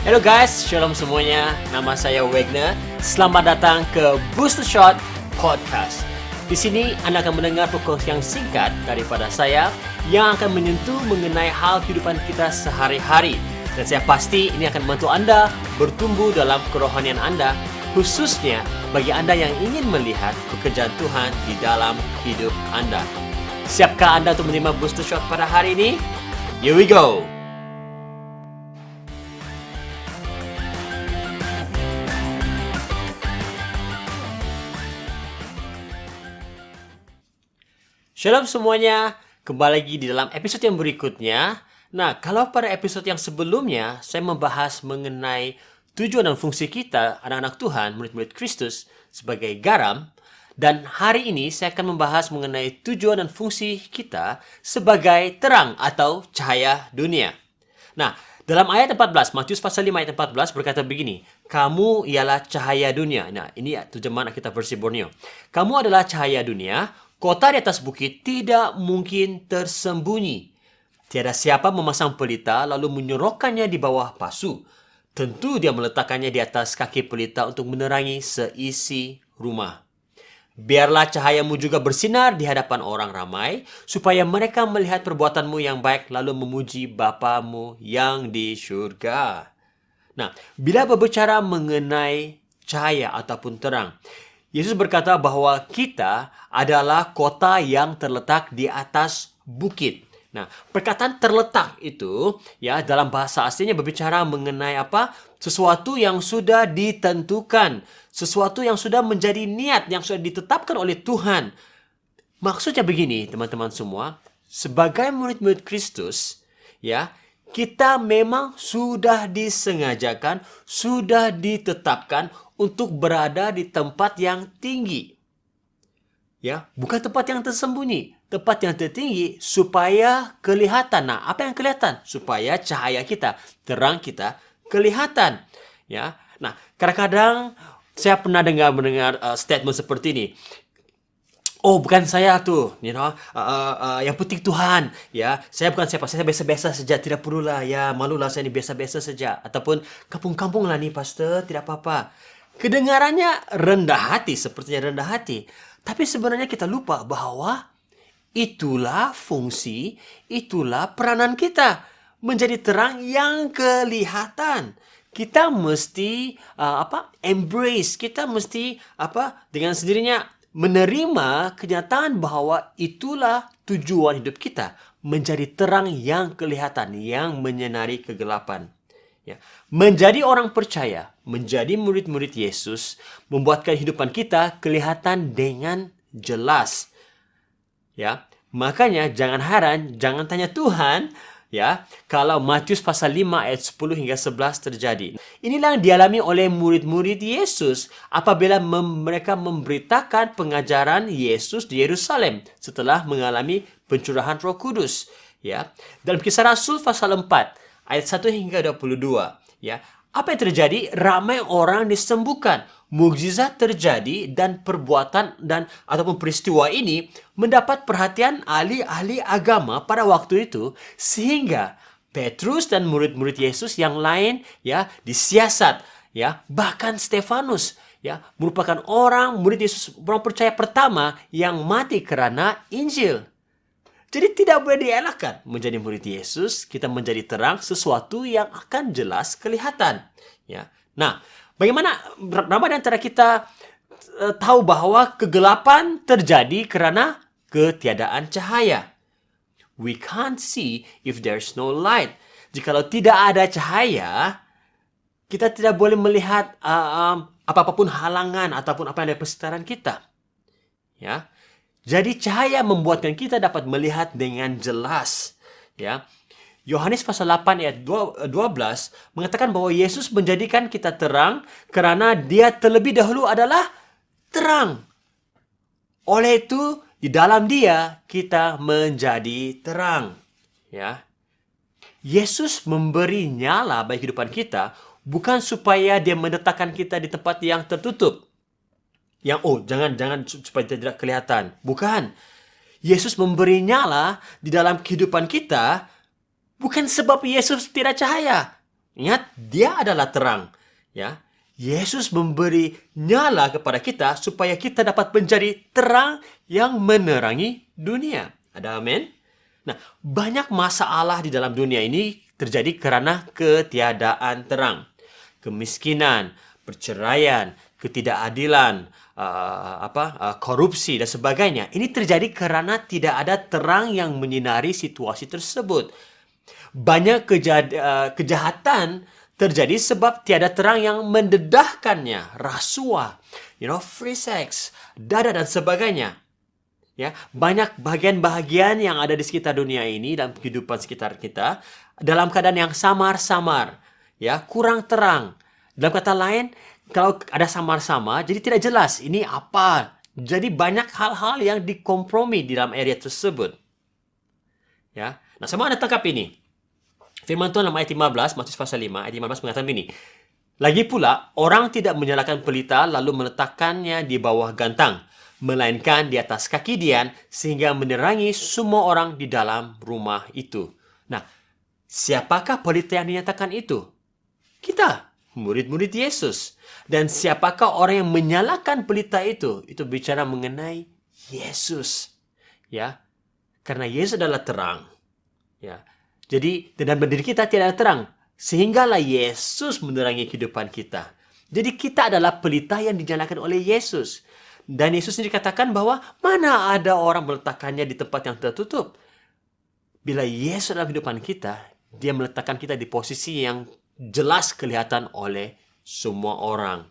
Hello guys, shalom semuanya. Nama saya Wagner. Selamat datang ke Booster Shot Podcast. Di sini Anda akan mendengar perkongsian singkat daripada saya yang akan menyentuh mengenai hal kehidupan kita sehari-hari. Dan saya pasti ini akan membantu Anda bertumbuh dalam kerohanian Anda, khususnya bagi Anda yang ingin melihat pekerjaan Tuhan di dalam hidup Anda. Siapkah Anda untuk menerima Booster Shot pada hari ini? Here we go! Shalom semuanya, kembali lagi di dalam episode yang berikutnya. Nah, kalau pada episode yang sebelumnya saya membahas mengenai tujuan dan fungsi kita, anak-anak Tuhan, murid-murid Kristus sebagai garam, dan hari ini saya akan membahas mengenai tujuan dan fungsi kita sebagai terang atau cahaya dunia. Nah, dalam ayat 14, Matius pasal 5 ayat 14 berkata begini, kamu ialah cahaya dunia. Nah, ini terjemahan Alkitab versi Borneo. Kamu adalah cahaya dunia. Kota di atas bukit tidak mungkin tersembunyi. Tiada siapa memasang pelita lalu menyorokkannya di bawah pasu. Tentu dia meletakkannya di atas kaki pelita untuk menerangi seisi rumah. Biarlah cahayamu juga bersinar di hadapan orang ramai, supaya mereka melihat perbuatanmu yang baik lalu memuji Bapamu yang di surga. Nah, bila berbicara mengenai cahaya ataupun terang, Yesus berkata bahwa kita adalah kota yang terletak di atas bukit. Nah, perkataan terletak itu ya dalam bahasa aslinya berbicara mengenai apa? Sesuatu yang sudah ditentukan, sesuatu yang sudah menjadi niat yang sudah ditetapkan oleh Tuhan. Maksudnya begini, teman-teman semua, sebagai murid-murid Kristus, ya, kita memang sudah disengajakan, sudah ditetapkan untuk berada di tempat yang tinggi. Ya, bukan tempat yang tersembunyi, tempat yang tertinggi supaya kelihatan. Nah, apa yang kelihatan? Supaya cahaya kita, terang kita kelihatan. Ya. Nah, kadang-kadang saya pernah mendengar statement seperti ini. Oh, bukan saya tuh, yang penting Tuhan, ya. Saya bukan siapa, saya biasa-biasa saja, tidak perlulah, ya, malulah saya ini biasa-biasa saja. Ataupun kampung-kampung lah nih, pastor, tidak apa-apa. Kedengarannya rendah hati, sepertinya rendah hati. Tapi sebenarnya kita lupa bahwa itulah fungsi, itulah peranan kita. Menjadi terang yang kelihatan. Kita mesti embrace, kita mesti dengan sendirinya menerima kenyataan bahwa itulah tujuan hidup kita, menjadi terang yang kelihatan, yang menyinari kegelapan. Ya. Menjadi orang percaya, menjadi murid-murid Yesus, membuatkan kehidupan kita kelihatan dengan jelas. Ya, makanya jangan heran, jangan tanya Tuhan, ya, kalau Matius pasal 5 ayat 10 hingga 11 terjadi. Inilah yang dialami oleh murid-murid Yesus apabila mereka memberitakan pengajaran Yesus di Yerusalem setelah mengalami pencurahan Roh Kudus. Ya, dalam Kisah Rasul pasal 4 ayat 1 hingga 22, ya. Apa yang terjadi? Ramai orang disembuhkan. Mukjizat terjadi dan perbuatan ataupun peristiwa ini mendapat perhatian ahli-ahli agama pada waktu itu sehingga Petrus dan murid-murid Yesus yang lain ya disiasat, ya. Bahkan Stefanus ya merupakan murid Yesus, orang percaya pertama yang mati karena Injil. Jadi tidak boleh dielakkan menjadi murid Yesus, kita menjadi terang sesuatu yang akan jelas kelihatan. Ya. Nah, bagaimana berapa di antara kita tahu bahwa kegelapan terjadi karena ketiadaan cahaya? We can't see if there's no light. Jikalau tidak ada cahaya, kita tidak boleh melihat apapun halangan ataupun apa yang ada di sekitaran kita. Ya. Jadi cahaya membuatkan kita dapat melihat dengan jelas. Ya. Yohanes pasal 8 ayat 12 mengatakan bahwa Yesus menjadikan kita terang karena dia terlebih dahulu adalah terang. Oleh itu, di dalam dia kita menjadi terang. Ya. Yesus memberi nyala bagi kehidupan kita bukan supaya dia meletakkan kita di tempat yang tertutup. Yang jangan supaya tidak kelihatan. Bukan. Yesus memberi nyala di dalam kehidupan kita bukan sebab Yesus tidak cahaya. Ingat, dia adalah terang. Ya, Yesus memberi nyala kepada kita supaya kita dapat menjadi terang yang menerangi dunia. Ada amin? Nah, banyak masalah di dalam dunia ini terjadi karena ketiadaan terang. Kemiskinan, perceraian, ketidakadilan, korupsi dan sebagainya. Ini terjadi karena tidak ada terang yang menyinari situasi tersebut. Banyak kejahatan terjadi sebab tiada terang yang mendedahkannya. Rasuah, free sex, dada dan sebagainya. Ya, banyak bagian-bagian yang ada di sekitar dunia ini dan kehidupan sekitar kita dalam keadaan yang samar-samar, ya, kurang terang. Dalam kata lain, kalau ada samar-samar, jadi tidak jelas ini apa. Jadi banyak hal-hal yang dikompromi di dalam area tersebut. Ya, nah sama Anda tangkap ini. Firman Tuhan dalam ayat 15, Matius pasal 5, ayat 15 mengatakan begini. Lagi pula, orang tidak menyalakan pelita lalu meletakkannya di bawah gantang, melainkan di atas kaki Dian sehingga menerangi semua orang di dalam rumah itu. Nah, siapakah pelita yang dinyatakan itu? Kita, murid-murid Yesus. Dan siapakah orang yang menyalakan pelita itu? Itu bicara mengenai Yesus. Ya, karena Yesus adalah terang. Ya, jadi dalam diri kita tidak ada terang. Sehinggalah Yesus menerangi kehidupan kita. Jadi kita adalah pelita yang dinyalakan oleh Yesus. Dan Yesus sendiri katakan bahwa mana ada orang meletakkannya di tempat yang tertutup. Bila Yesus dalam kehidupan kita, dia meletakkan kita di posisi yang jelas kelihatan oleh semua orang.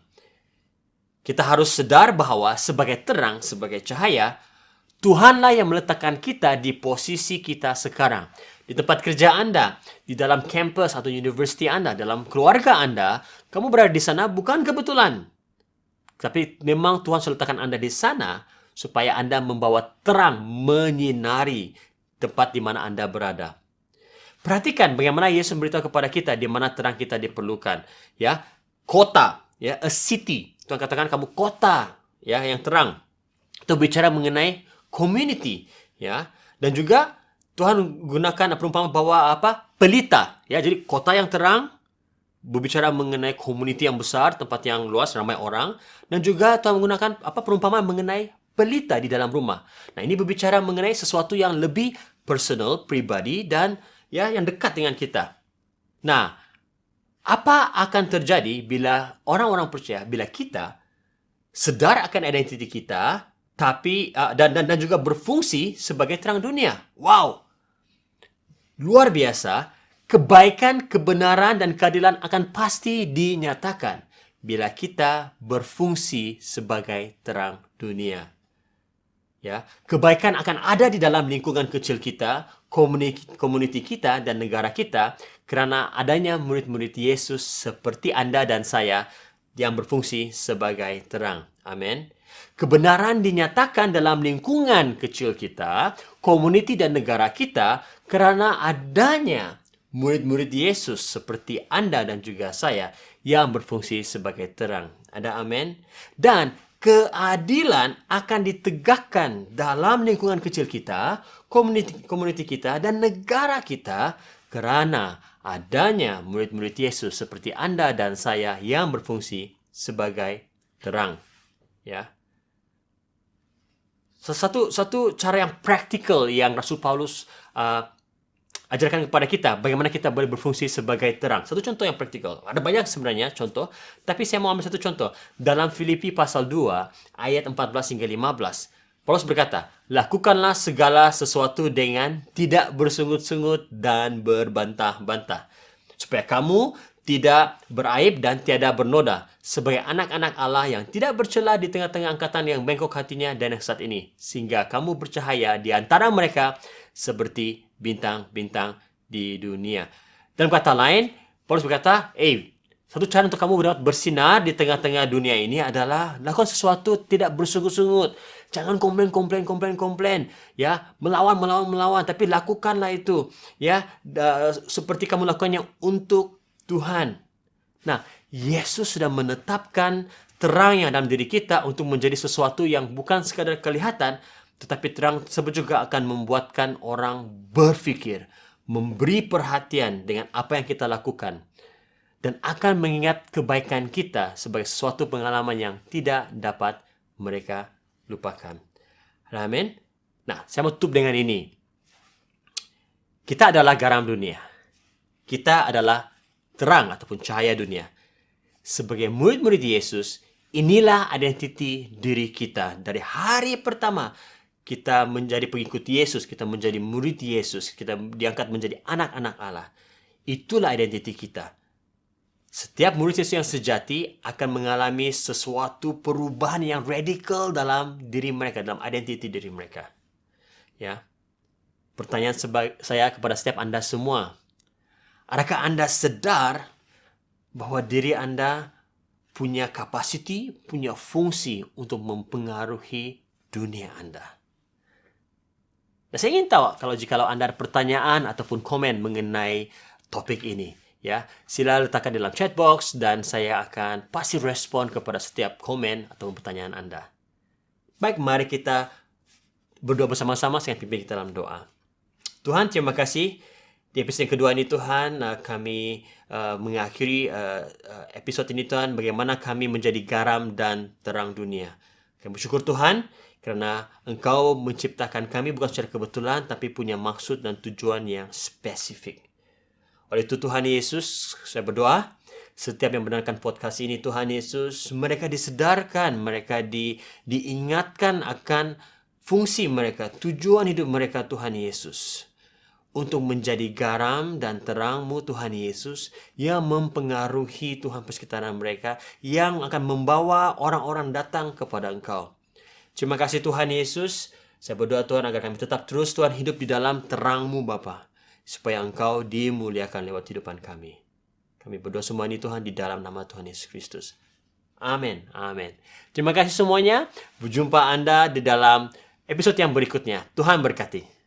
Kita harus sadar bahwa sebagai terang, sebagai cahaya, Tuhanlah yang meletakkan kita di posisi kita sekarang. Di tempat kerja Anda, di dalam kampus atau university Anda, dalam keluarga Anda, kamu berada di sana bukan kebetulan. Tapi memang Tuhan sudah letakkan Anda di sana supaya Anda membawa terang, menyinari tempat di mana Anda berada. Perhatikan bagaimana Yesus memberitahu kepada kita di mana terang kita diperlukan. Ya, kota, ya, a city. Tuhan katakan kamu kota, ya, yang terang. Itu bicara mengenai community, ya. Dan juga Tuhan gunakan perumpamaan bahwa pelita, ya. Jadi kota yang terang berbicara mengenai community yang besar, tempat yang luas, ramai orang, dan juga Tuhan menggunakan perumpamaan mengenai pelita di dalam rumah. Nah, ini berbicara mengenai sesuatu yang lebih personal, pribadi, dan ya yang dekat dengan kita. Nah, apa akan terjadi bila orang-orang percaya, bila kita sedar akan identiti kita, tapi dan juga berfungsi sebagai terang dunia? Wow, luar biasa. Kebaikan, kebenaran, dan keadilan akan pasti dinyatakan bila kita berfungsi sebagai terang dunia. Ya, kebaikan akan ada di dalam lingkungan kecil kita, community kita, dan negara kita karena adanya murid-murid Yesus seperti Anda dan saya yang berfungsi sebagai terang. Amin. Kebenaran dinyatakan dalam lingkungan kecil kita, community dan negara kita karena adanya murid-murid Yesus seperti Anda dan juga saya yang berfungsi sebagai terang. Ada amin? Dan keadilan akan ditegakkan dalam lingkungan kecil kita, community kita, dan negara kita karena adanya murid-murid Yesus seperti Anda dan saya yang berfungsi sebagai terang. Ya. Satu cara yang praktikal yang Rasul Paulus ajarkan kepada kita bagaimana kita boleh berfungsi sebagai terang. Satu contoh yang praktikal. Ada banyak sebenarnya contoh, tapi saya mau ambil satu contoh. Dalam Filipi pasal 2 ayat 14 hingga 15. Paulus berkata, "Lakukanlah segala sesuatu dengan tidak bersungut-sungut dan berbantah-bantah, supaya kamu tidak beraib dan tiada bernoda, sebagai anak-anak Allah yang tidak bercela di tengah-tengah angkatan yang bengkok hatinya dan yang sesat ini, sehingga kamu bercahaya di antara mereka seperti bintang-bintang di dunia." Dalam kata lain, Paulus berkata, satu cara untuk kamu dapat bersinar di tengah-tengah dunia ini adalah lakukan sesuatu tidak bersungut-sungut. Jangan komplain. Ya, melawan, tapi lakukanlah itu. Ya, seperti kamu lakukannya untuk Tuhan. Nah, Yesus sudah menetapkan terang yang dalam diri kita untuk menjadi sesuatu yang bukan sekadar kelihatan, tetapi terang tersebut juga akan membuatkan orang berpikir, memberi perhatian dengan apa yang kita lakukan. dan akan mengingat kebaikan kita sebagai sesuatu pengalaman yang tidak dapat mereka lupakan. Amin. Nah, saya mau tutup dengan ini. Kita adalah garam dunia. Kita adalah terang ataupun cahaya dunia. Sebagai murid-murid Yesus, inilah identiti diri kita. Dari hari pertama kita menjadi pengikut Yesus, kita menjadi murid Yesus, kita diangkat menjadi anak-anak Allah. Itulah identiti kita. Setiap murid Yesus yang sejati akan mengalami sesuatu perubahan yang radikal dalam diri mereka, dalam identiti diri mereka. Ya. Pertanyaan saya kepada setiap Anda semua. Adakah Anda sadar bahwa diri Anda punya kapasiti, punya fungsi untuk mempengaruhi dunia Anda? Nah, saya ingin tahu jikalau Anda ada pertanyaan ataupun komen mengenai topik ini, ya, sila letakkan dalam chat box dan saya akan pasti respon kepada setiap komen atau pertanyaan Anda. Baik, mari kita berdoa bersama-sama. Saya pimpin kita dalam doa. Tuhan, terima kasih. Di episode yang kedua ini Tuhan, kami mengakhiri episode ini Tuhan, bagaimana kami menjadi garam dan terang dunia. Kami bersyukur Tuhan, karena Engkau menciptakan kami bukan secara kebetulan, tapi punya maksud dan tujuan yang spesifik. Oleh itu Tuhan Yesus, saya berdoa, setiap yang mendengarkan podcast ini Tuhan Yesus, mereka disedarkan, mereka diingatkan akan fungsi mereka, tujuan hidup mereka Tuhan Yesus. Untuk menjadi garam dan terang-Mu Tuhan Yesus, yang mempengaruhi Tuhan persekitaran mereka, yang akan membawa orang-orang datang kepada Engkau. Terima kasih Tuhan Yesus. Saya berdoa Tuhan agar kami tetap terus Tuhan hidup di dalam terang-Mu Bapa, supaya Engkau dimuliakan lewat kehidupan kami. Kami berdoa semua ini Tuhan di dalam nama Tuhan Yesus Kristus. Amin. Amin. Terima kasih semuanya. Berjumpa Anda di dalam episode yang berikutnya. Tuhan berkati.